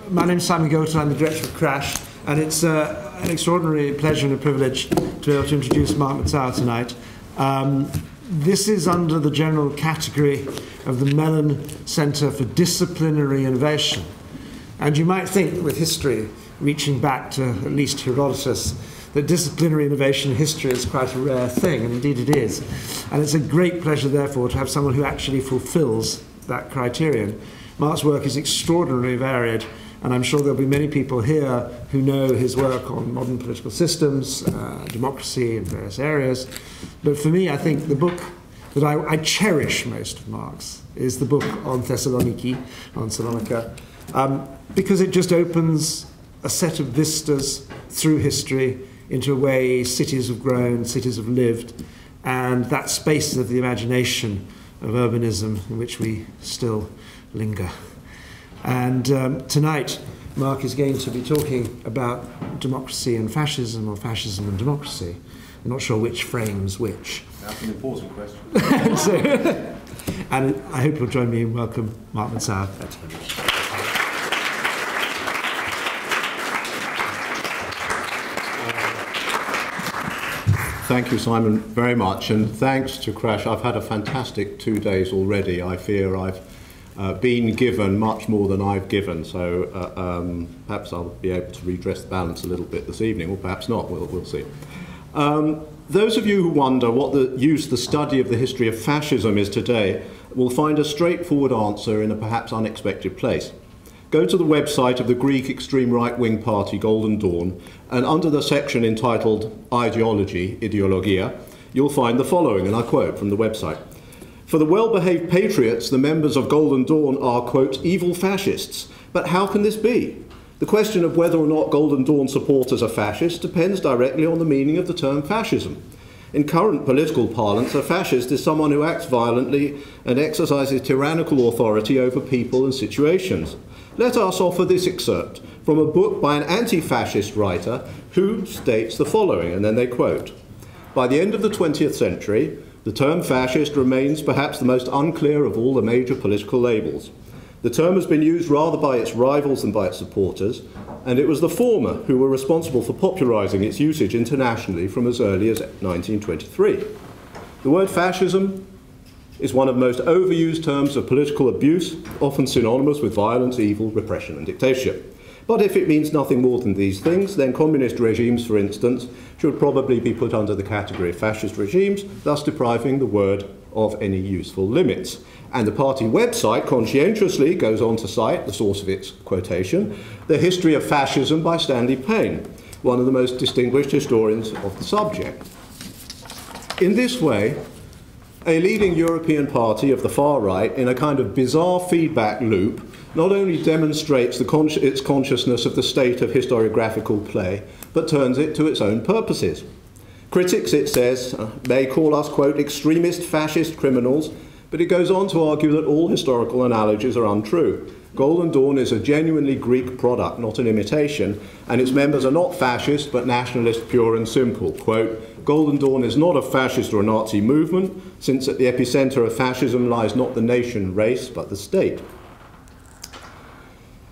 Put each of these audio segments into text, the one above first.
My name is Simon Goulter, I'm the director of CRASSH, and it's an extraordinary pleasure and a privilege to be able to introduce Mark Mazower tonight. This is under the general category of the Mellon Centre for Disciplinary Innovation. And you might think, with history reaching back to at least Herodotus, that disciplinary innovation in history is quite a rare thing, and indeed it is. And it's a great pleasure, therefore, to have someone who actually fulfills that criterion. Mark's work is extraordinarily varied, and I'm sure there'll be many people here who know his work on modern political systems, democracy in various areas. But for me, I think the book that I cherish most of Mark's is the book on Thessaloniki, on Salonica, because it just opens a set of vistas through history into a way cities have grown, cities have lived, and that space of the imagination of urbanism in which we still linger. And tonight, Mark is going to be talking about democracy and fascism, or fascism and democracy. I'm not sure which frames which. That's an important question. And I hope you'll join me in welcome Mark Mazower. Thank you, Simon, very much, and thanks to CRASSH. I've had a fantastic 2 days already. I fear I've been given much more than I've given, so perhaps I'll be able to redress the balance a little bit this evening, or perhaps not. We'll see. Those of you who wonder what the use the study of the history of fascism is today will find a straightforward answer in a perhaps unexpected place. Go to the website of the Greek extreme right-wing party Golden Dawn, and under the section entitled Ideology, Ideologia, you'll find the following, and I quote from the website. For the well-behaved patriots, the members of Golden Dawn are, quote, evil fascists. But how can this be? The question of whether or not Golden Dawn supporters are fascist depends directly on the meaning of the term fascism. In current political parlance, a fascist is someone who acts violently and exercises tyrannical authority over people and situations. Let us offer this excerpt from a book by an anti-fascist writer who states the following, and then they quote, by the end of the 20th century, the term fascist remains perhaps the most unclear of all the major political labels. The term has been used rather by its rivals than by its supporters, and it was the former who were responsible for popularizing its usage internationally from as early as 1923. The word fascism is one of the most overused terms of political abuse, often synonymous with violence, evil, repression, and dictatorship. But if it means nothing more than these things, then communist regimes, for instance, should probably be put under the category of fascist regimes, thus depriving the word of any useful limits. And the party website conscientiously goes on to cite, the source of its quotation, The History of Fascism by Stanley Payne, one of the most distinguished historians of the subject. In this way, a leading European party of the far right, in a kind of bizarre feedback loop, not only demonstrates its consciousness of the state of historiographical play, but turns it to its own purposes. Critics, it says, may call us, quote, extremist fascist criminals, but it goes on to argue that all historical analogies are untrue. Golden Dawn is a genuinely Greek product, not an imitation, and its members are not fascist, but nationalist, pure and simple. Quote, Golden Dawn is not a fascist or a Nazi movement, since at the epicenter of fascism lies not the nation, race, but the state.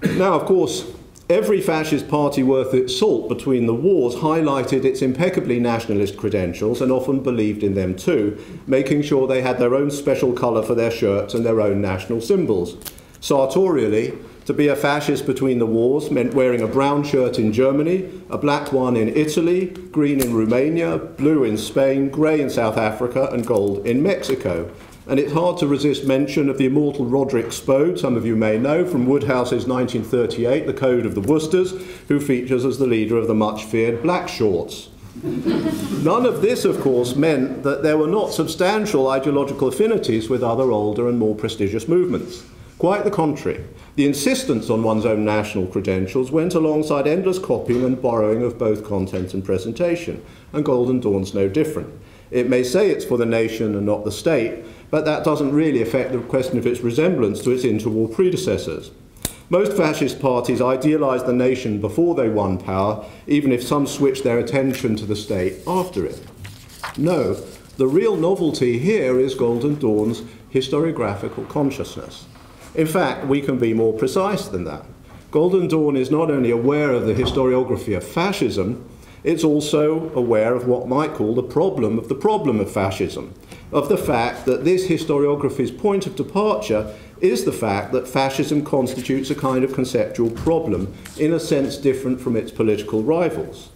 Now, of course, every fascist party worth its salt between the wars highlighted its impeccably nationalist credentials and often believed in them too, making sure they had their own special colour for their shirts and their own national symbols. Sartorially, to be a fascist between the wars meant wearing a brown shirt in Germany, a black one in Italy, green in Romania, blue in Spain, grey in South Africa, and gold in Mexico. And it's hard to resist mention of the immortal Roderick Spode, some of you may know, from Woodhouse's 1938, The Code of the Worcesters, who features as the leader of the much-feared Black Shorts. None of this, of course, meant that there were not substantial ideological affinities with other older and more prestigious movements. Quite the contrary. The insistence on one's own national credentials went alongside endless copying and borrowing of both content and presentation, and Golden Dawn's no different. It may say it's for the nation and not the state, but that doesn't really affect the question of its resemblance to its interwar predecessors. Most fascist parties idealised the nation before they won power, even if some switched their attention to the state after it. No, the real novelty here is Golden Dawn's historiographical consciousness. In fact, we can be more precise than that. Golden Dawn is not only aware of the historiography of fascism, it's also aware of what might call the problem of fascism, of the fact that this historiography's point of departure is the fact that fascism constitutes a kind of conceptual problem, in a sense different from its political rivals.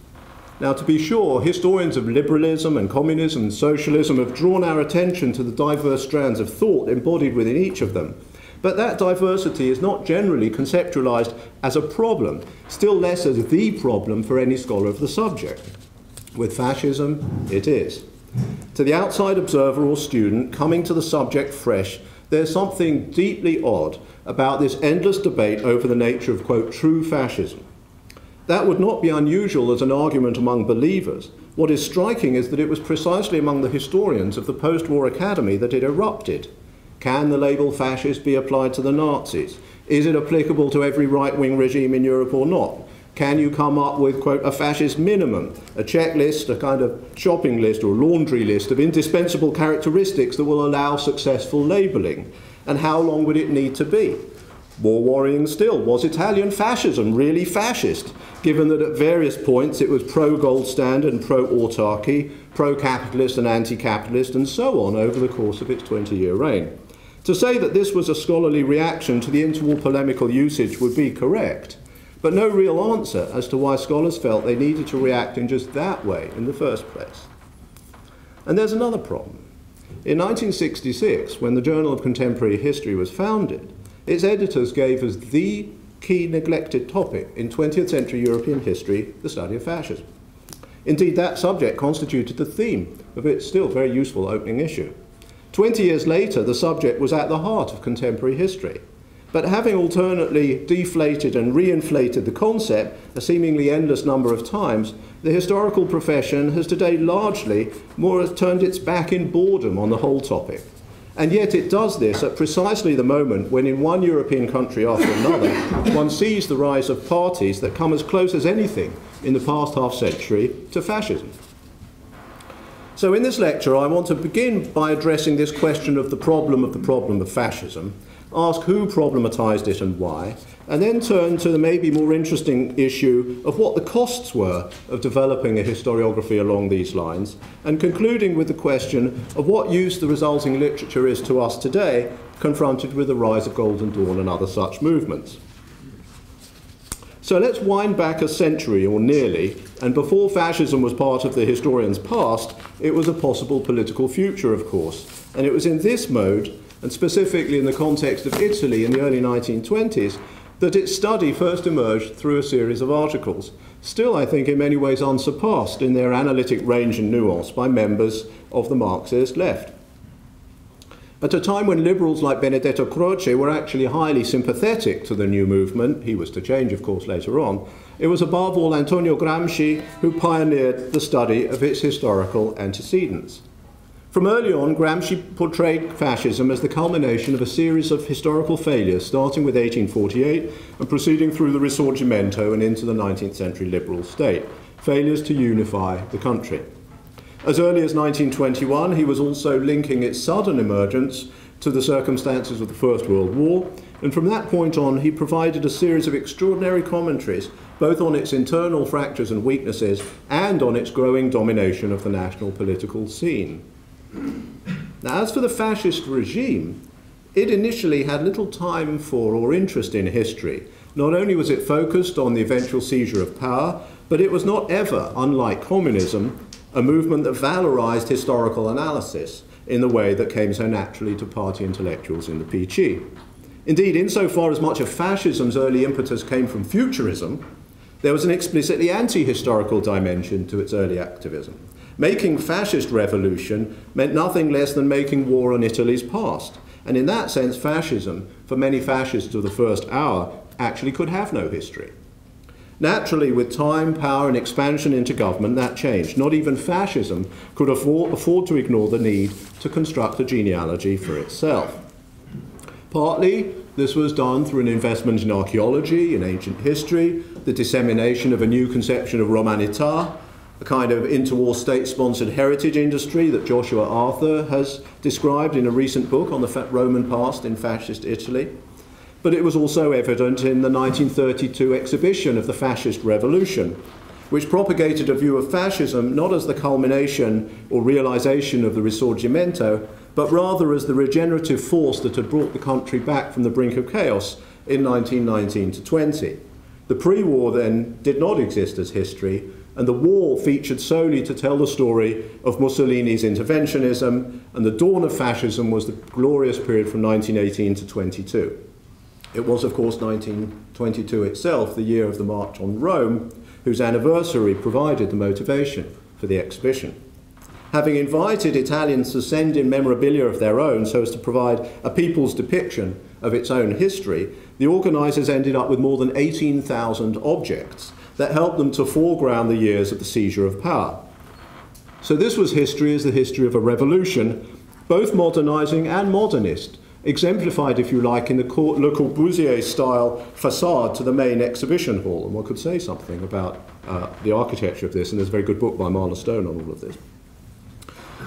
Now, to be sure, historians of liberalism and communism and socialism have drawn our attention to the diverse strands of thought embodied within each of them. But that diversity is not generally conceptualized as a problem, still less as the problem for any scholar of the subject. With fascism, it is. To the outside observer or student coming to the subject fresh, there's something deeply odd about this endless debate over the nature of, quote, true fascism. That would not be unusual as an argument among believers. What is striking is that it was precisely among the historians of the post-war academy that it erupted. Can the label fascist be applied to the Nazis? Is it applicable to every right-wing regime in Europe or not? Can you come up with, quote, a fascist minimum, a checklist, a kind of shopping list or laundry list of indispensable characteristics that will allow successful labelling? And how long would it need to be? More worrying still, was Italian fascism really fascist, given that at various points it was pro-gold standard and pro-autarky, pro-capitalist and anti-capitalist, and so on over the course of its 20-year reign? To say that this was a scholarly reaction to the interwar polemical usage would be correct, but no real answer as to why scholars felt they needed to react in just that way in the first place. And there's another problem. In 1966, when the Journal of Contemporary History was founded, its editors gave as the key neglected topic in 20th century European history the study of fascism. Indeed, that subject constituted the theme of its still very useful opening issue. 20 years later, the subject was at the heart of contemporary history. But having alternately deflated and reinflated the concept a seemingly endless number of times, the historical profession has today largely more turned its back in boredom on the whole topic. And yet it does this at precisely the moment when in one European country after another, one sees the rise of parties that come as close as anything in the past half-century to fascism. So in this lecture, I want to begin by addressing this question of the problem of fascism, ask who problematized it and why, and then turn to the maybe more interesting issue of what the costs were of developing a historiography along these lines, and concluding with the question of what use the resulting literature is to us today, confronted with the rise of Golden Dawn and other such movements. So let's wind back a century or nearly, and before fascism was part of the historian's past, it was a possible political future, of course, and it was in this mode, and specifically in the context of Italy in the early 1920s, that its study first emerged through a series of articles, still, I think, in many ways unsurpassed in their analytic range and nuance by members of the Marxist left. At a time when liberals like Benedetto Croce were actually highly sympathetic to the new movement, he was to change, of course, later on, it was above all Antonio Gramsci who pioneered the study of its historical antecedents. From early on, Gramsci portrayed fascism as the culmination of a series of historical failures, starting with 1848 and proceeding through the Risorgimento and into the 19th century liberal state, failures to unify the country. As early as 1921, he was also linking its sudden emergence to the circumstances of the First World War, and from that point on, he provided a series of extraordinary commentaries, both on its internal fractures and weaknesses, and on its growing domination of the national political scene. Now, as for the fascist regime, it initially had little time for or interest in history. Not only was it focused on the eventual seizure of power, but it was not ever, unlike communism, a movement that valorized historical analysis in the way that came so naturally to party intellectuals in the PC. Indeed, insofar as much of fascism's early impetus came from futurism, there was an explicitly anti-historical dimension to its early activism. Making fascist revolution meant nothing less than making war on Italy's past. And in that sense, fascism, for many fascists of the first hour, actually could have no history. Naturally, with time, power, and expansion into government, that changed. Not even fascism could afford to ignore the need to construct a genealogy for itself. Partly, this was done through an investment in archaeology, in ancient history, the dissemination of a new conception of Romanità, a kind of interwar state-sponsored heritage industry that Joshua Arthur has described in a recent book on the Roman past in fascist Italy. but it was also evident in the 1932 exhibition of the Fascist Revolution, which propagated a view of fascism not as the culmination or realization of the Risorgimento, but rather as the regenerative force that had brought the country back from the brink of chaos in 1919 to 20. The pre-war then did not exist as history, and the war featured solely to tell the story of Mussolini's interventionism, and the dawn of fascism was the glorious period from 1918 to 22. It was, of course, 1922 itself, the year of the March on Rome, whose anniversary provided the motivation for the exhibition. Having invited Italians to send in memorabilia of their own so as to provide a people's depiction of its own history, the organisers ended up with more than 18,000 objects that helped them to foreground the years of the seizure of power. So this was history as the history of a revolution, both modernising and modernist, exemplified, if you like, in the Le Corbusier-style facade to the main exhibition hall. And one could say something about the architecture of this, and there's a very good book by Marla Stone on all of this.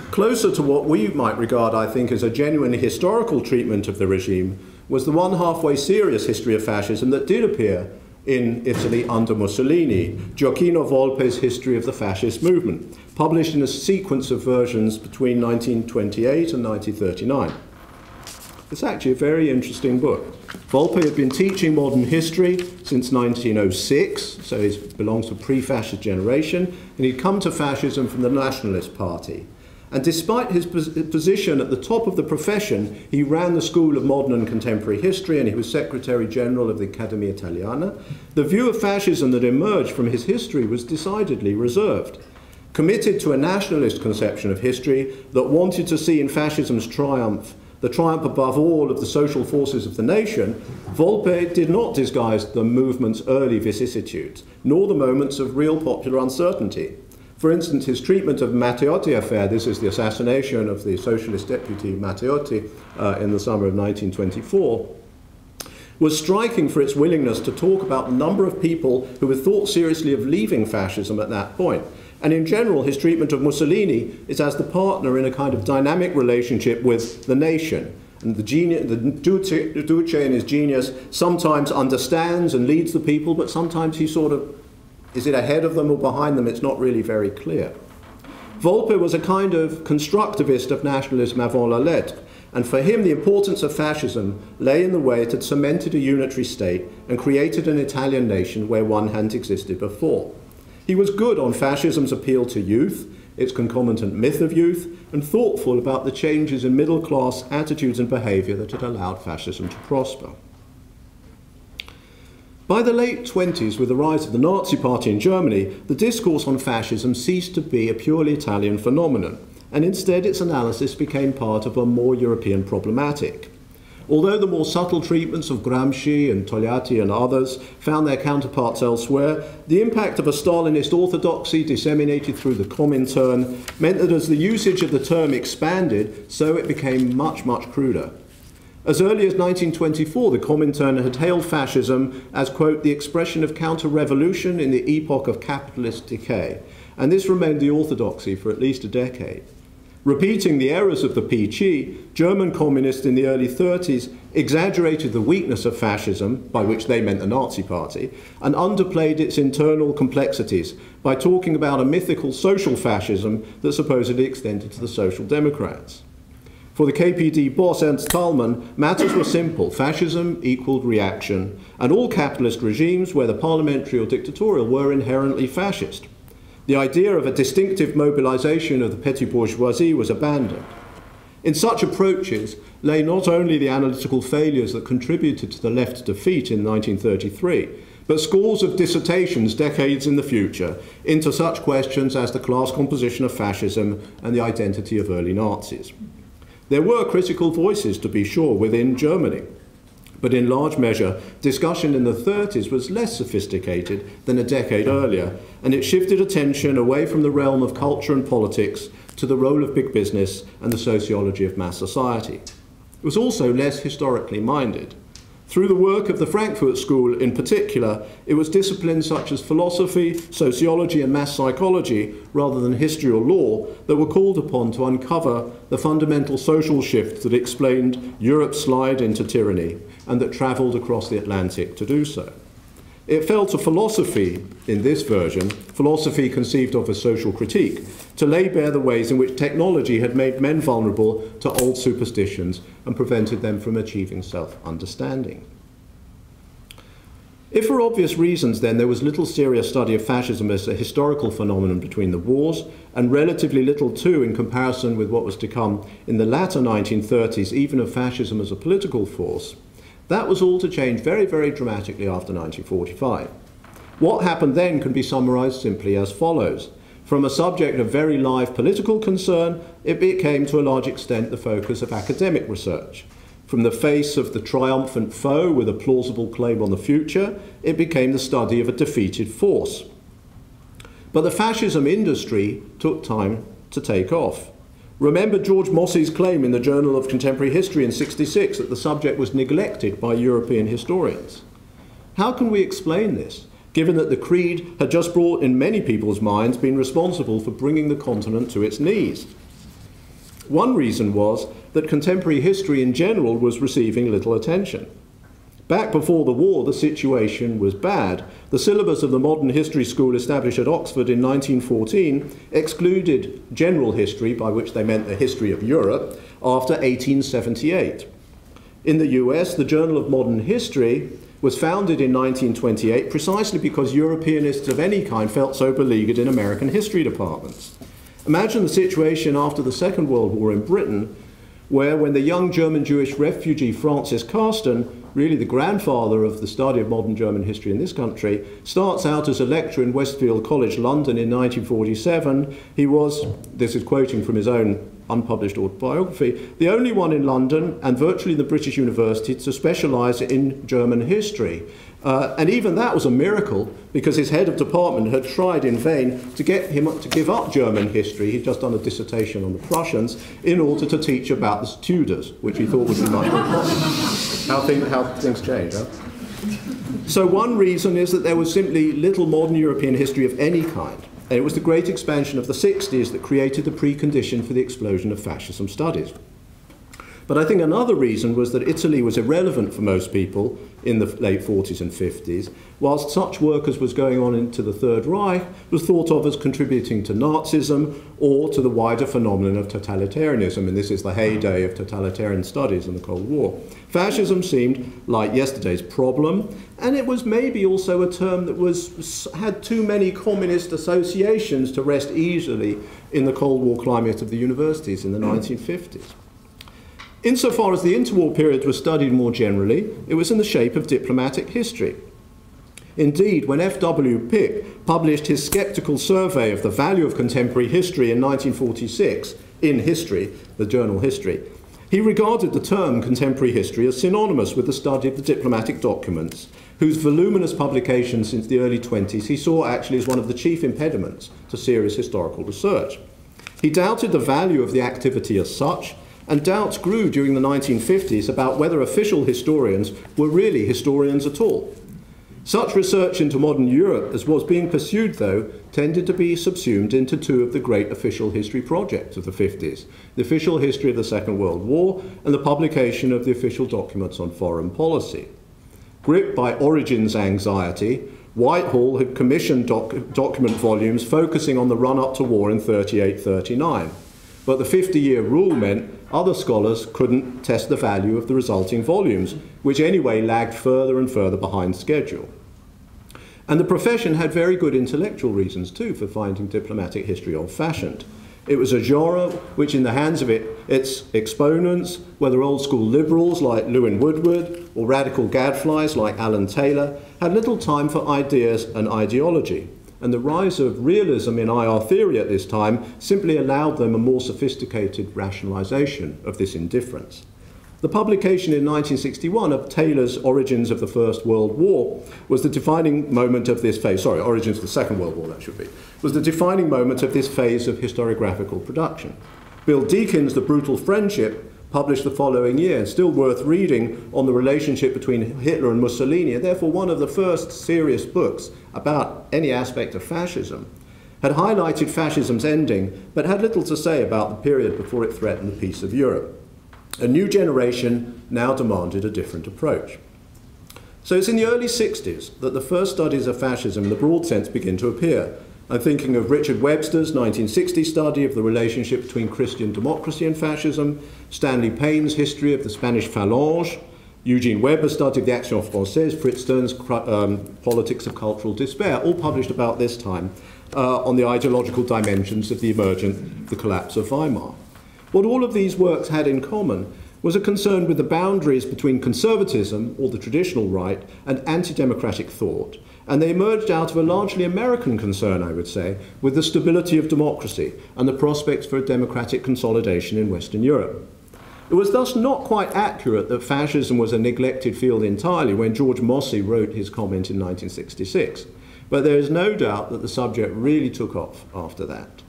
Closer to what we might regard, I think, as a genuinely historical treatment of the regime was the one halfway serious history of fascism that did appear in Italy under Mussolini, Gioacchino Volpe's History of the Fascist Movement, published in a sequence of versions between 1928 and 1939. It's actually a very interesting book. Volpe had been teaching modern history since 1906, so he belongs to a pre-fascist generation, and he'd come to fascism from the Nationalist Party. And despite his position at the top of the profession, he ran the School of Modern and Contemporary History, and he was Secretary General of the Accademia Italiana. The view of fascism that emerged from his history was decidedly reserved. Committed to a nationalist conception of history that wanted to see in fascism's triumph the triumph above all of the social forces of the nation, Volpe did not disguise the movement's early vicissitudes, nor the moments of real popular uncertainty. For instance, his treatment of Matteotti affair, this is the assassination of the socialist deputy Matteotti in the summer of 1924, was striking for its willingness to talk about the number of people who had thought seriously of leaving fascism at that point. And in general, his treatment of Mussolini is as the partner in a kind of dynamic relationship with the nation. And the Duce in his genius sometimes understands and leads the people, but sometimes he sort of, is it ahead of them or behind them? It's not really very clear. Volpe was a kind of constructivist of nationalism avant la lettre, and for him the importance of fascism lay in the way it had cemented a unitary state and created an Italian nation where one hadn't existed before. He was good on fascism's appeal to youth, its concomitant myth of youth, and thoughtful about the changes in middle-class attitudes and behaviour that had allowed fascism to prosper. By the late 20s, with the rise of the Nazi Party in Germany, the discourse on fascism ceased to be a purely Italian phenomenon, and instead its analysis became part of a more European problematic. Although the more subtle treatments of Gramsci and Togliatti and others found their counterparts elsewhere, the impact of a Stalinist orthodoxy disseminated through the Comintern meant that as the usage of the term expanded, so it became much, much cruder. As early as 1924, the Comintern had hailed fascism as, quote, the expression of counter-revolution in the epoch of capitalist decay, and this remained the orthodoxy for at least a decade. Repeating the errors of the PC, German communists in the early 30s exaggerated the weakness of fascism, by which they meant the Nazi Party, and underplayed its internal complexities by talking about a mythical social fascism that supposedly extended to the Social Democrats. For the KPD boss Ernst Thälmann, matters were simple. Fascism equaled reaction, and all capitalist regimes, whether parliamentary or dictatorial, were inherently fascist. The idea of a distinctive mobilization of the petty bourgeoisie was abandoned. In such approaches lay not only the analytical failures that contributed to the left's defeat in 1933, but scores of dissertations decades in the future into such questions as the class composition of fascism and the identity of early Nazis. There were critical voices, to be sure, within Germany, but in large measure, discussion in the 30s was less sophisticated than a decade earlier, and it shifted attention away from the realm of culture and politics to the role of big business and the sociology of mass society. It was also less historically minded. Through the work of the Frankfurt School in particular, it was disciplines such as philosophy, sociology, and mass psychology, rather than history or law, that were called upon to uncover the fundamental social shift that explained Europe's slide into tyranny, and that travelled across the Atlantic to do so. It fell to philosophy, in this version, philosophy conceived of as social critique, to lay bare the ways in which technology had made men vulnerable to old superstitions and prevented them from achieving self-understanding. If for obvious reasons, then, there was little serious study of fascism as a historical phenomenon between the wars, and relatively little, too, in comparison with what was to come in the latter 1930s, even of fascism as a political force, that was all to change very, very dramatically after 1945. What happened then can be summarised simply as follows. From a subject of very live political concern, it became to a large extent the focus of academic research. From the face of the triumphant foe with a plausible claim on the future, it became the study of a defeated force. But the fascism industry took time to take off. Remember George Mossey's claim in the Journal of Contemporary History in '66 that the subject was neglected by European historians. How can we explain this, given that the Creed had just brought, in many people's minds, been responsible for bringing the continent to its knees? One reason was that contemporary history in general was receiving little attention. Back before the war, the situation was bad. The syllabus of the modern history school established at Oxford in 1914 excluded general history, by which they meant the history of Europe, after 1878. In the US, the Journal of Modern History was founded in 1928 precisely because Europeanists of any kind felt so beleaguered in American history departments. Imagine the situation after the Second World War in Britain, where when the young German Jewish refugee Francis Carsten, really the grandfather of the study of modern German history in this country, starts out as a lecturer in Westfield College, London in 1947. He was, this is quoting from his own unpublished autobiography, the only one in London and virtually the British university to specialise in German history. And even that was a miracle, because his head of department had tried in vain to get him to give up German history. He'd just done a dissertation on the Prussians in order to teach about the Tudors, which he thought would be much more popular. How things change, huh? So one reason is that there was simply little modern European history of any kind. And it was the great expansion of the 60s that created the precondition for the explosion of fascism studies. But I think another reason was that Italy was irrelevant for most people in the late 40s and 50s, whilst such work as was going on into the Third Reich was thought of as contributing to Nazism or to the wider phenomenon of totalitarianism, and this is the heyday of totalitarian studies in the Cold War. Fascism seemed like yesterday's problem, and it was maybe also a term that had too many communist associations to rest easily in the Cold War climate of the universities in the 1950s. Insofar as the interwar period was studied more generally, it was in the shape of diplomatic history. Indeed, when F.W. Pick published his skeptical survey of the value of contemporary history in 1946 in History, the journal History, he regarded the term contemporary history as synonymous with the study of the diplomatic documents, whose voluminous publication since the early 20s he saw actually as one of the chief impediments to serious historical research. He doubted the value of the activity as such, and doubts grew during the 1950s about whether official historians were really historians at all. Such research into modern Europe as was being pursued, though, tended to be subsumed into two of the great official history projects of the 50s, the official history of the Second World War and the publication of the official documents on foreign policy. Gripped by origins anxiety, Whitehall had commissioned document volumes focusing on the run-up to war in 38-39. But the 50-year rule meant other scholars couldn't test the value of the resulting volumes, which anyway lagged further and further behind schedule. And the profession had very good intellectual reasons, too, for finding diplomatic history old-fashioned. It was a genre which, in the hands of its exponents, whether old-school liberals like Lewin Woodward or radical gadflies like Alan Taylor, had little time for ideas and ideology. And the rise of realism in IR theory at this time simply allowed them a more sophisticated rationalization of this indifference. The publication in 1961 of Taylor's Origins of the First World War was the defining moment of this phase, Origins of the Second World War, that should be, was the defining moment of this phase of historiographical production. Bill Deakin's The Brutal Friendship, published the following year, still worth reading, on the relationship between Hitler and Mussolini, and therefore one of the first serious books about any aspect of fascism, had highlighted fascism's ending, but had little to say about the period before it threatened the peace of Europe. A new generation now demanded a different approach. So it's in the early 60s that the first studies of fascism in the broad sense begin to appear. I'm thinking of Richard Webster's 1960 study of the relationship between Christian democracy and fascism, Stanley Payne's history of the Spanish Phalange, Eugene Weber's study of the Action Française, Fritz Stern's Politics of Cultural Despair, all published about this time on the ideological dimensions of the the collapse of Weimar. What all of these works had in common was a concern with the boundaries between conservatism, or the traditional right, and anti-democratic thought. And they emerged out of a largely American concern, I would say, with the stability of democracy and the prospects for a democratic consolidation in Western Europe. It was thus not quite accurate that fascism was a neglected field entirely when George Mossey wrote his comment in 1966. But there is no doubt that the subject really took off after that.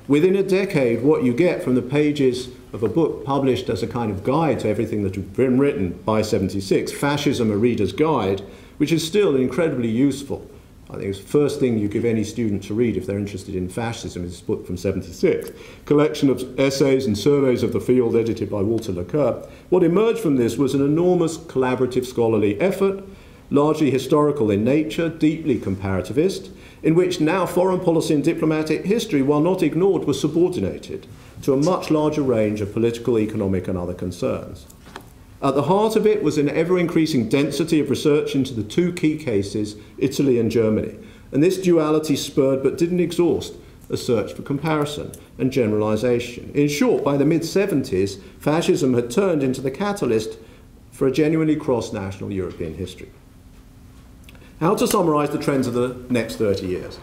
Within a decade, what you get from the pages of a book published as a kind of guide to everything that had been written by 76, Fascism, a Reader's Guide, which is still incredibly useful. I think it's the first thing you give any student to read if they're interested in fascism is this book from 76. Collection of essays and surveys of the field edited by Walter Lecoeur. What emerged from this was an enormous collaborative scholarly effort, largely historical in nature, deeply comparativist, in which now foreign policy and diplomatic history, while not ignored, was subordinated to a much larger range of political, economic and other concerns. At the heart of it was an ever-increasing density of research into the two key cases, Italy and Germany. And this duality spurred, but didn't exhaust, a search for comparison and generalization. In short, by the mid-70s, fascism had turned into the catalyst for a genuinely cross-national European history. How to summarize the trends of the next 30 years?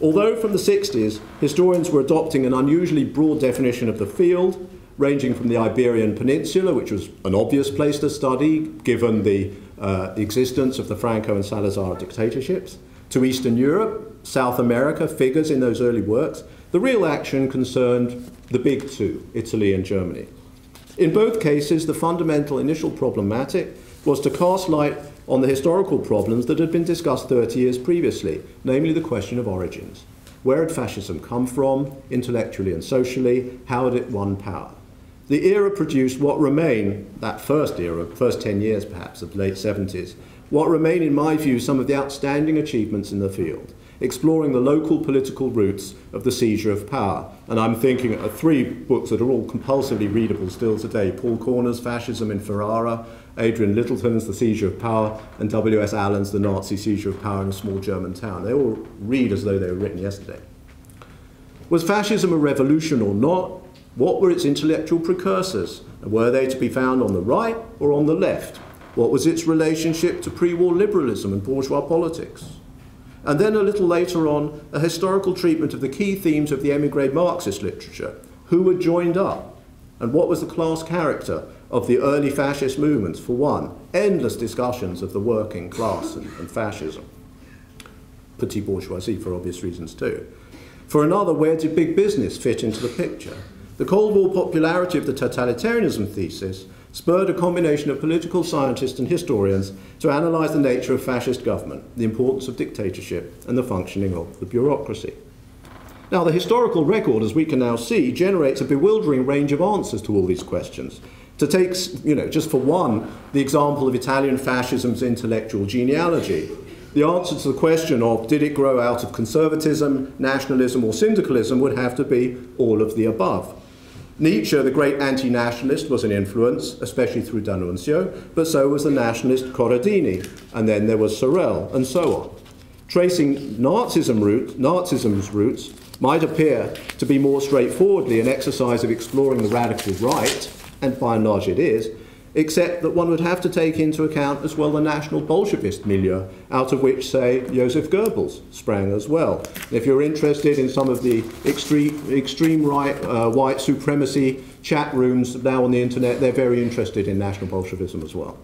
Although from the 60s, historians were adopting an unusually broad definition of the field, ranging from the Iberian Peninsula, which was an obvious place to study given the existence of the Franco and Salazar dictatorships, to Eastern Europe, South America, figures in those early works, the real action concerned the big two, Italy and Germany. In both cases, the fundamental initial problematic was to cast light on the historical problems that had been discussed 30 years previously, namely the question of origins. Where had fascism come from, intellectually and socially? How had it won power? The era produced what remain, that first era, first 10 years perhaps, of the late 70s, what remain, in my view, some of the outstanding achievements in the field, exploring the local political roots of the seizure of power. And I'm thinking of three books that are all compulsively readable still today: Paul Corner's Fascism in Ferrara, Adrian Littleton's The Seizure of Power, and W.S. Allen's The Nazi Seizure of Power in a Small German Town. They all read as though they were written yesterday. Was fascism a revolution or not? What were its intellectual precursors? And were they to be found on the right or on the left? What was its relationship to pre-war liberalism and bourgeois politics? And then a little later on, a historical treatment of the key themes of the émigré Marxist literature. Who had joined up? And what was the class character of the early fascist movements? For one, endless discussions of the working class and fascism. Petit bourgeoisie, for obvious reasons too. For another, where did big business fit into the picture? The Cold War popularity of the totalitarianism thesis spurred a combination of political scientists and historians to analyse the nature of fascist government, the importance of dictatorship, and the functioning of the bureaucracy. Now, the historical record, as we can now see, generates a bewildering range of answers to all these questions. To take, just for one, the example of Italian fascism's intellectual genealogy, the answer to the question of did it grow out of conservatism, nationalism, or syndicalism would have to be all of the above. Nietzsche, the great anti-nationalist, was an influence, especially through D'Annunzio, but so was the nationalist Corradini, and then there was Sorel, and so on. Tracing Nazism's roots might appear to be more straightforwardly an exercise of exploring the radical right, and by and large it is, except that one would have to take into account as well the national Bolshevist milieu, out of which, say, Joseph Goebbels sprang as well. If you're interested in some of the extreme right, white supremacy chat rooms now on the internet, they're very interested in national Bolshevism as well.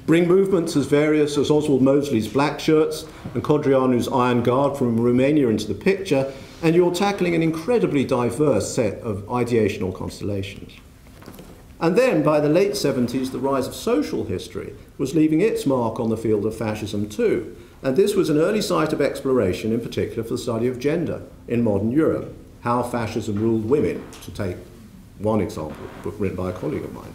Bring movements as various as Oswald Mosley's Black Shirts and Codreanu's Iron Guard from Romania into the picture, and you're tackling an incredibly diverse set of ideational constellations. And then, by the late 70s, the rise of social history was leaving its mark on the field of fascism too. And this was an early site of exploration, in particular for the study of gender in modern Europe, how fascism ruled women, to take one example, a book written by a colleague of mine.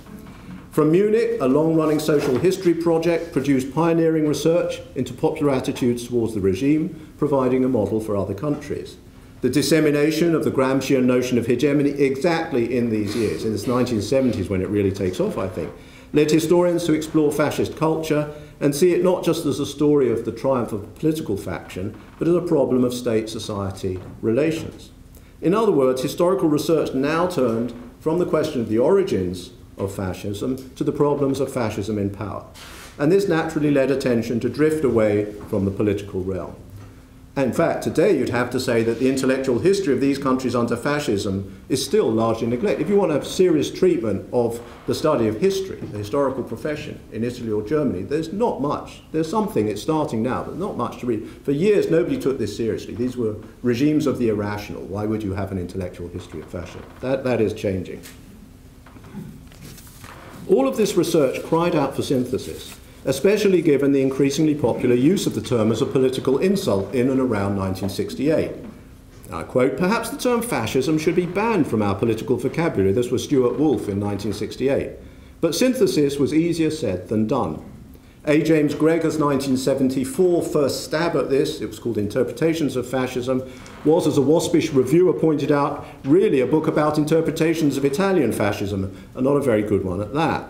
From Munich, a long-running social history project produced pioneering research into popular attitudes towards the regime, providing a model for other countries. The dissemination of the Gramscian notion of hegemony exactly in these years, in the 1970s when it really takes off, I think, led historians to explore fascist culture and see it not just as a story of the triumph of a political faction, but as a problem of state-society relations. In other words, historical research now turned from the question of the origins of fascism to the problems of fascism in power. And this naturally led attention to drift away from the political realm. In fact, today you'd have to say that the intellectual history of these countries under fascism is still largely neglected. If you want to have serious treatment of the study of history, the historical profession in Italy or Germany, there's not much. There's something, it's starting now, but not much to read. For years, nobody took this seriously. These were regimes of the irrational. Why would you have an intellectual history of fascism? That is changing. All of this research cried out for synthesis, especially given the increasingly popular use of the term as a political insult in and around 1968. I quote, "Perhaps the term fascism should be banned from our political vocabulary." This was Stuart Wolfe in 1968. But synthesis was easier said than done. A. James Gregor's 1974 first stab at this, it was called Interpretations of Fascism, was, as a waspish reviewer pointed out, really a book about interpretations of Italian fascism, and not a very good one at that.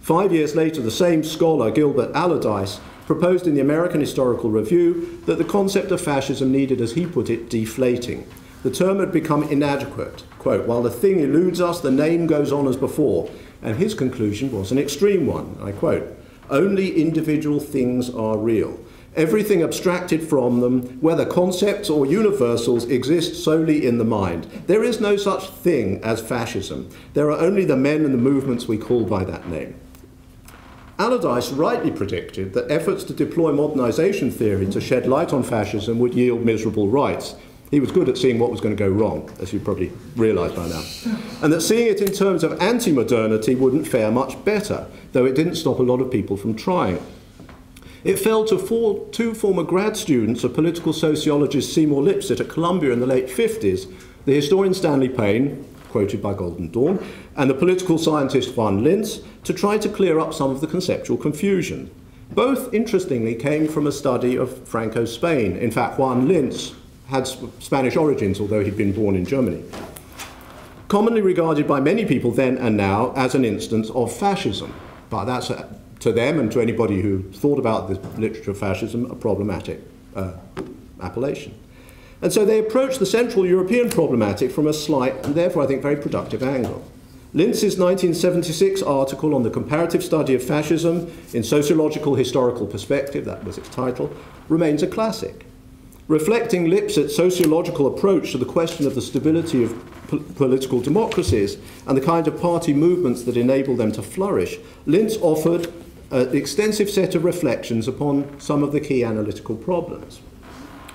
5 years later, the same scholar, Gilbert Allardyce, proposed in the American Historical Review that the concept of fascism needed, as he put it, deflating. The term had become inadequate. Quote, "While the thing eludes us, the name goes on as before." And his conclusion was an extreme one. I quote, "Only individual things are real. Everything abstracted from them, whether concepts or universals, exists solely in the mind. There is no such thing as fascism. There are only the men and the movements we call by that name." Allardyce rightly predicted that efforts to deploy modernization theory to shed light on fascism would yield miserable rights. He was good at seeing what was going to go wrong, as you probably realise by now. And that seeing it in terms of anti-modernity wouldn't fare much better, though it didn't stop a lot of people from trying. It fell to two former grad students of political sociologist Seymour Lipset at Columbia in the late 50s, the historian Stanley Payne, quoted by Golden Dawn, and the political scientist Juan Linz, to try to clear up some of the conceptual confusion. Both, interestingly, came from a study of Franco's Spain. In fact, Juan Linz had Spanish origins, although he'd been born in Germany. Commonly regarded by many people then and now as an instance of fascism. But that's, to them and to anybody who thought about the literature of fascism, a problematic appellation. And so they approached the Central European problematic from a slight and therefore I think very productive angle. Linz's 1976 article on the comparative study of fascism in sociological historical perspective, that was its title, remains a classic. Reflecting Lipset's sociological approach to the question of the stability of political democracies and the kind of party movements that enable them to flourish, Linz offered an extensive set of reflections upon some of the key analytical problems.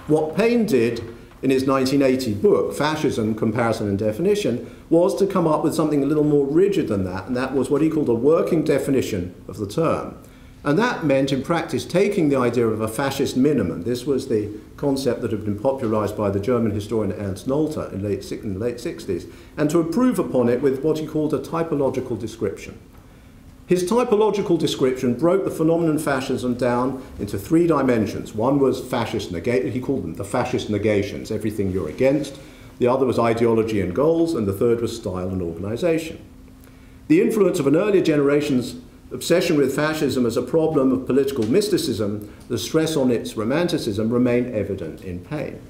What Payne did in his 1980 book, Fascism, Comparison and Definition, was to come up with something a little more rigid than that, and that was what he called a working definition of the term. And that meant, in practice, taking the idea of a fascist minimum. This was the concept that had been popularized by the German historian Ernst Nolte in the late 60s, and to improve upon it with what he called a typological description. His typological description broke the phenomenon fascism down into three dimensions. One was fascist negation, he called them the fascist negations, everything you're against. The other was ideology and goals, and the third was style and organization. The influence of an earlier generation's obsession with fascism as a problem of political mysticism, the stress on its romanticism, remained evident in Payne.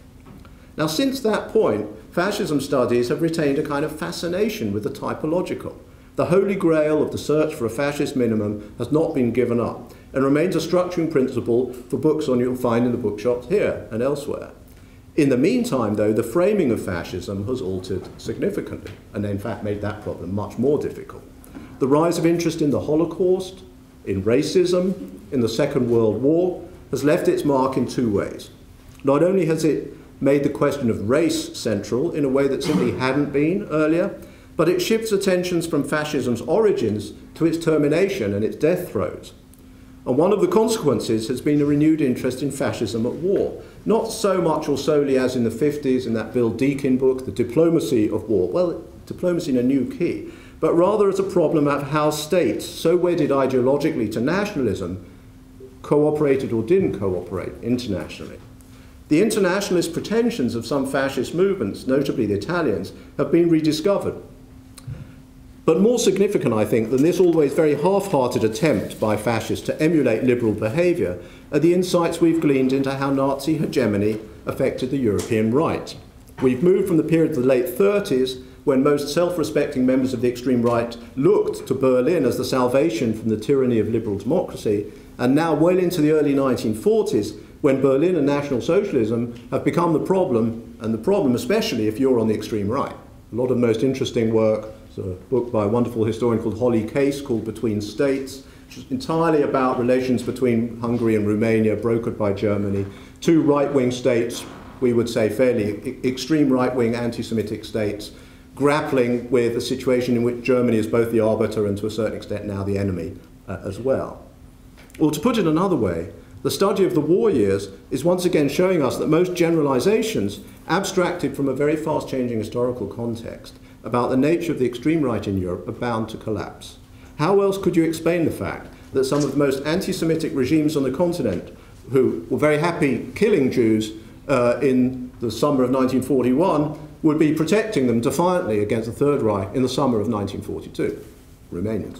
Now, since that point, fascism studies have retained a kind of fascination with the typological. The holy grail of the search for a fascist minimum has not been given up and remains a structuring principle for books you'll find in the bookshops here and elsewhere. In the meantime, though, the framing of fascism has altered significantly and in fact made that problem much more difficult. The rise of interest in the Holocaust, in racism, in the Second World War, has left its mark in two ways. Not only has it made the question of race central in a way that simply hadn't been earlier, but it shifts attentions from fascism's origins to its termination and its death throes. And one of the consequences has been a renewed interest in fascism at war. Not so much or solely as in the 50s in that Bill Deakin book, The Diplomacy of War. Well, diplomacy in a new key, but rather as a problem of how states, so wedded ideologically to nationalism, cooperated or didn't cooperate internationally. The internationalist pretensions of some fascist movements, notably the Italians, have been rediscovered. But more significant, I think, than this always very half-hearted attempt by fascists to emulate liberal behaviour are the insights we've gleaned into how Nazi hegemony affected the European right. We've moved from the period of the late 30s, when most self-respecting members of the extreme right looked to Berlin as the salvation from the tyranny of liberal democracy, and now well into the early 1940s, when Berlin and National Socialism have become the problem, and the problem especially if you're on the extreme right. A lot of most interesting work. There's a book by a wonderful historian called Holly Case called Between States, which is entirely about relations between Hungary and Romania, brokered by Germany, two right-wing states, we would say fairly extreme right-wing anti-Semitic states, grappling with a situation in which Germany is both the arbiter and to a certain extent now the enemy as well. Or to put it another way, the study of the war years is once again showing us that most generalizations, abstracted from a very fast-changing historical context, about the nature of the extreme right in Europe are bound to collapse. How else could you explain the fact that some of the most anti-Semitic regimes on the continent, who were very happy killing Jews in the summer of 1941, would be protecting them defiantly against the Third Reich in the summer of 1942, Romanians?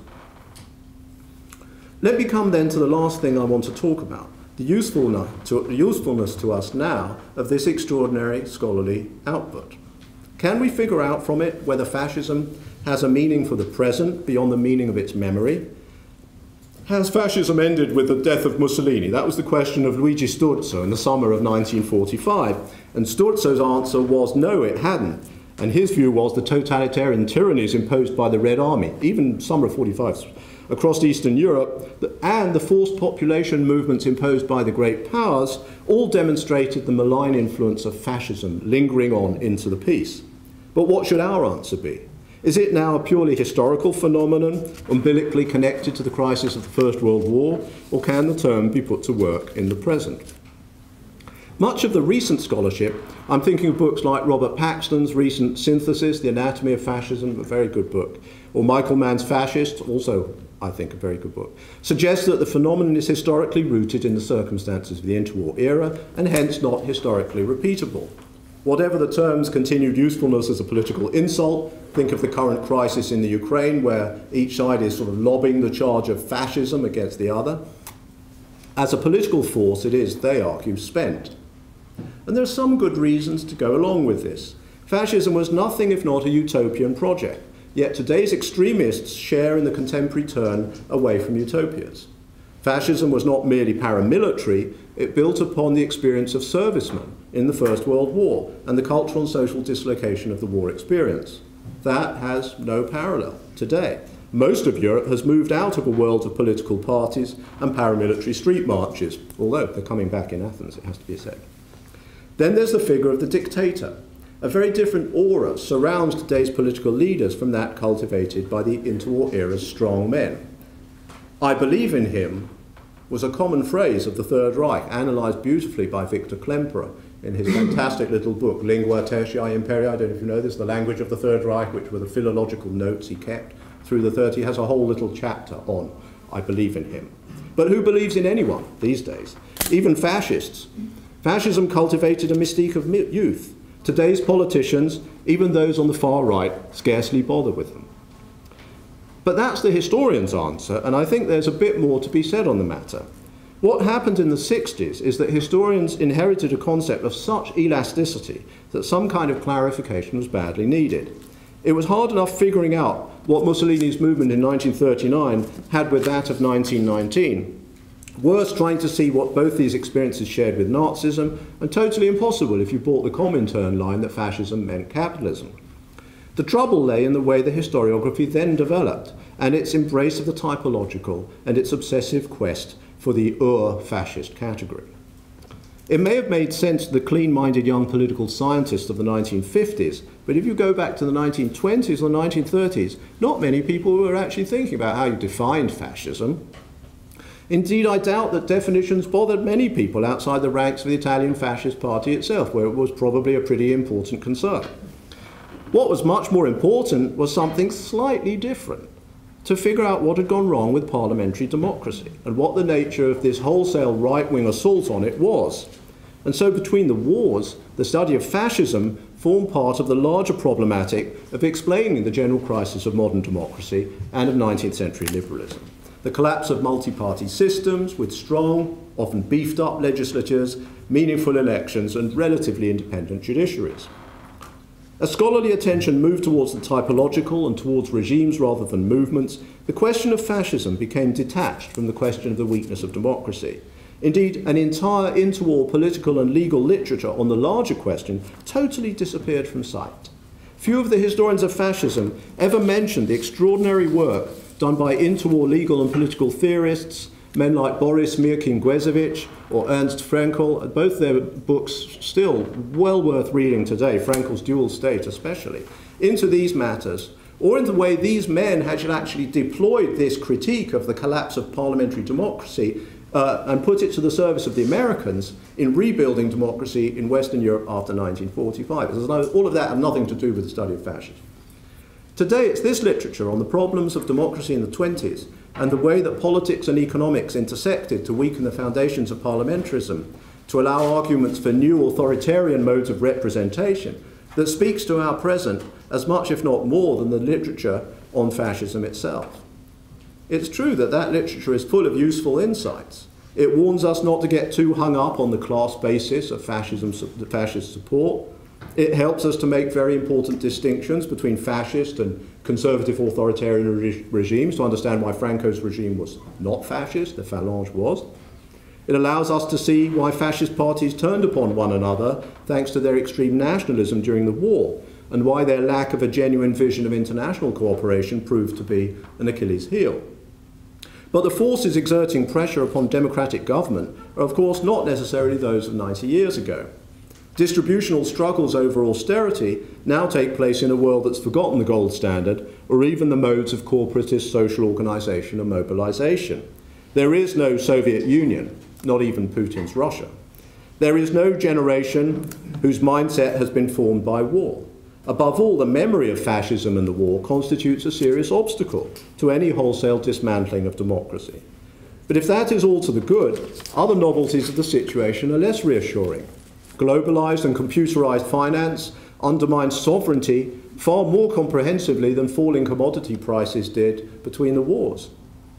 Let me come then to the last thing I want to talk about, the usefulness to us now of this extraordinary scholarly output. Can we figure out from it whether fascism has a meaning for the present beyond the meaning of its memory? Has fascism ended with the death of Mussolini? That was the question of Luigi Sturzo in the summer of 1945. And Sturzo's answer was no, it hadn't. And his view was the totalitarian tyrannies imposed by the Red Army, even summer of 45, across Eastern Europe, and the forced population movements imposed by the great powers, all demonstrated the malign influence of fascism lingering on into the peace. But what should our answer be? Is it now a purely historical phenomenon, umbilically connected to the crisis of the First World War, or can the term be put to work in the present? Much of the recent scholarship, I'm thinking of books like Robert Paxton's recent synthesis, The Anatomy of Fascism, a very good book, or Michael Mann's Fascist, also, I think, a very good book, suggests that the phenomenon is historically rooted in the circumstances of the interwar era and hence not historically repeatable. Whatever the term's continued usefulness as a political insult, think of the current crisis in the Ukraine where each side is sort of lobbing the charge of fascism against the other. As a political force, it is, they argue, spent. And there are some good reasons to go along with this. Fascism was nothing if not a utopian project, yet today's extremists share in the contemporary turn away from utopias. Fascism was not merely paramilitary, it built upon the experience of servicemen in the First World War and the cultural and social dislocation of the war experience. That has no parallel today. Most of Europe has moved out of a world of political parties and paramilitary street marches, although they're coming back in Athens, it has to be said. Then there's the figure of the dictator. A very different aura surrounds today's political leaders from that cultivated by the interwar era's strong men. I believe in him was a common phrase of the Third Reich, analysed beautifully by Victor Klemperer in his fantastic little book, Lingua Tertiae Imperii. I don't know if you know this, The Language of the Third Reich, which were the philological notes he kept through the 30s. He has a whole little chapter on I believe in him. But who believes in anyone these days? Even fascists. Fascism cultivated a mystique of youth. Today's politicians, even those on the far right, scarcely bother with them. But that's the historian's answer, and I think there's a bit more to be said on the matter. What happened in the 60s is that historians inherited a concept of such elasticity that some kind of clarification was badly needed. It was hard enough figuring out what Mussolini's movement in 1939 had with that of 1919. Worse, trying to see what both these experiences shared with Nazism, and totally impossible if you bought the Comintern line that fascism meant capitalism. The trouble lay in the way the historiography then developed, and its embrace of the typological and its obsessive quest for the fascist category. It may have made sense to the clean-minded young political scientists of the 1950s, but if you go back to the 1920s or 1930s, not many people were actually thinking about how you defined fascism. Indeed, I doubt that definitions bothered many people outside the ranks of the Italian Fascist Party itself, where it was probably a pretty important concern. What was much more important was something slightly different: to figure out what had gone wrong with parliamentary democracy and what the nature of this wholesale right-wing assault on it was. And so between the wars, the study of fascism formed part of the larger problematic of explaining the general crisis of modern democracy and of 19th century liberalism. The collapse of multi-party systems with strong, often beefed-up legislatures, meaningful elections, and relatively independent judiciaries. As scholarly attention moved towards the typological and towards regimes rather than movements, the question of fascism became detached from the question of the weakness of democracy. Indeed, an entire interwar political and legal literature on the larger question totally disappeared from sight. Few of the historians of fascism ever mentioned the extraordinary work done by interwar legal and political theorists, men like Boris Mirkin-Guezevich or Ernst Fraenkel. Both their books still well worth reading today, Frankel's Dual State especially, into these matters, or in the way these men had actually deployed this critique of the collapse of parliamentary democracy and put it to the service of the Americans in rebuilding democracy in Western Europe after 1945. All of that had nothing to do with the study of fascism. Today, it's this literature on the problems of democracy in the 20s and the way that politics and economics intersected to weaken the foundations of parliamentarism, to allow arguments for new authoritarian modes of representation, that speaks to our present as much, if not more, than the literature on fascism itself. It's true that that literature is full of useful insights. It warns us not to get too hung up on the class basis of fascist support. It helps us to make very important distinctions between fascist and conservative authoritarian regimes, to understand why Franco's regime was not fascist, the Phalange was. It allows us to see why fascist parties turned upon one another thanks to their extreme nationalism during the war, and why their lack of a genuine vision of international cooperation proved to be an Achilles heel. But the forces exerting pressure upon democratic government are, of course, not necessarily those of 90 years ago. Distributional struggles over austerity now take place in a world that's forgotten the gold standard, or even the modes of corporatist social organization and mobilization. There is no Soviet Union, not even Putin's Russia. There is no generation whose mindset has been formed by war. Above all, the memory of fascism and the war constitutes a serious obstacle to any wholesale dismantling of democracy. But if that is all to the good, other novelties of the situation are less reassuring. Globalized and computerized finance undermines sovereignty far more comprehensively than falling commodity prices did between the wars.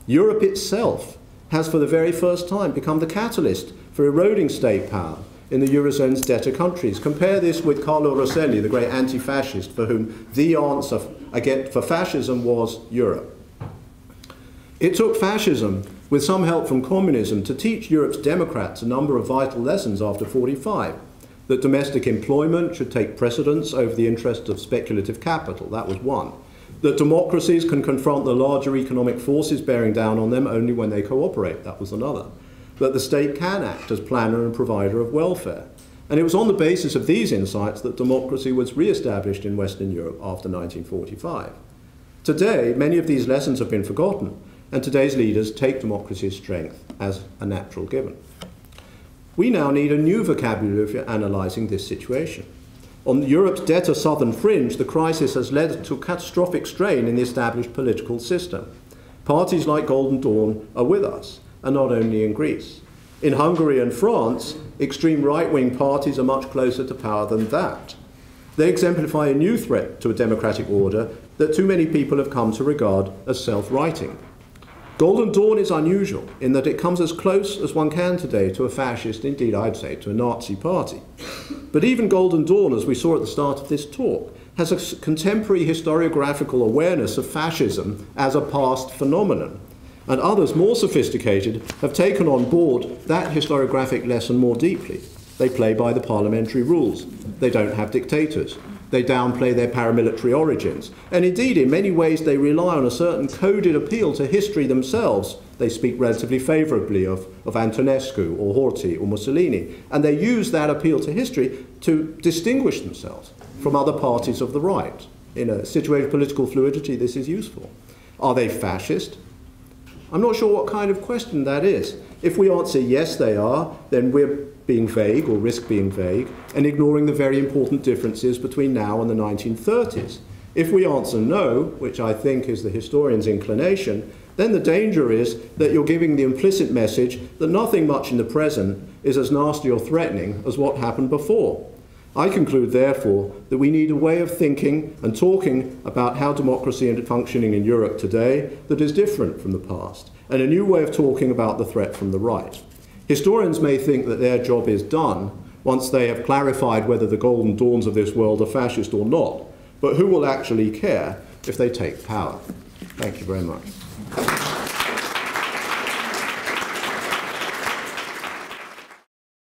Europe itself has for the very first time become the catalyst for eroding state power in the Eurozone's debtor countries. Compare this with Carlo Rosselli, the great anti-fascist, for whom the answer for fascism was Europe. It took fascism, with some help from communism, to teach Europe's democrats a number of vital lessons after 1945. That domestic employment should take precedence over the interests of speculative capital, that was one. That democracies can confront the larger economic forces bearing down on them only when they cooperate, that was another. That the state can act as planner and provider of welfare. And it was on the basis of these insights that democracy was re-established in Western Europe after 1945. Today, many of these lessons have been forgotten, and today's leaders take democracy's strength as a natural given. We now need a new vocabulary for analysing this situation. On Europe's debtor southern fringe, the crisis has led to a catastrophic strain in the established political system. Parties like Golden Dawn are with us, and not only in Greece. In Hungary and France, extreme right-wing parties are much closer to power than that. They exemplify a new threat to a democratic order that too many people have come to regard as self-righting. Golden Dawn is unusual in that it comes as close as one can today to a fascist, indeed I'd say to a Nazi party. But even Golden Dawn, as we saw at the start of this talk, has a contemporary historiographical awareness of fascism as a past phenomenon. And others, more sophisticated, have taken on board that historiographic lesson more deeply. They play by the parliamentary rules. They don't have dictators. They downplay their paramilitary origins. And indeed, in many ways, they rely on a certain coded appeal to history themselves. They speak relatively favourably of Antonescu or Horthy or Mussolini. And they use that appeal to history to distinguish themselves from other parties of the right. In a situation of political fluidity, this is useful. Are they fascist? I'm not sure what kind of question that is. If we answer yes, they are, then we're being vague or risk being vague and ignoring the very important differences between now and the 1930s. If we answer no, which I think is the historian's inclination, then the danger is that you're giving the implicit message that nothing much in the present is as nasty or threatening as what happened before. I conclude, therefore, that we need a way of thinking and talking about how democracy is functioning in Europe today that is different from the past, and a new way of talking about the threat from the right. Historians may think that their job is done once they have clarified whether the golden dawns of this world are fascist or not, but who will actually care if they take power? Thank you very much.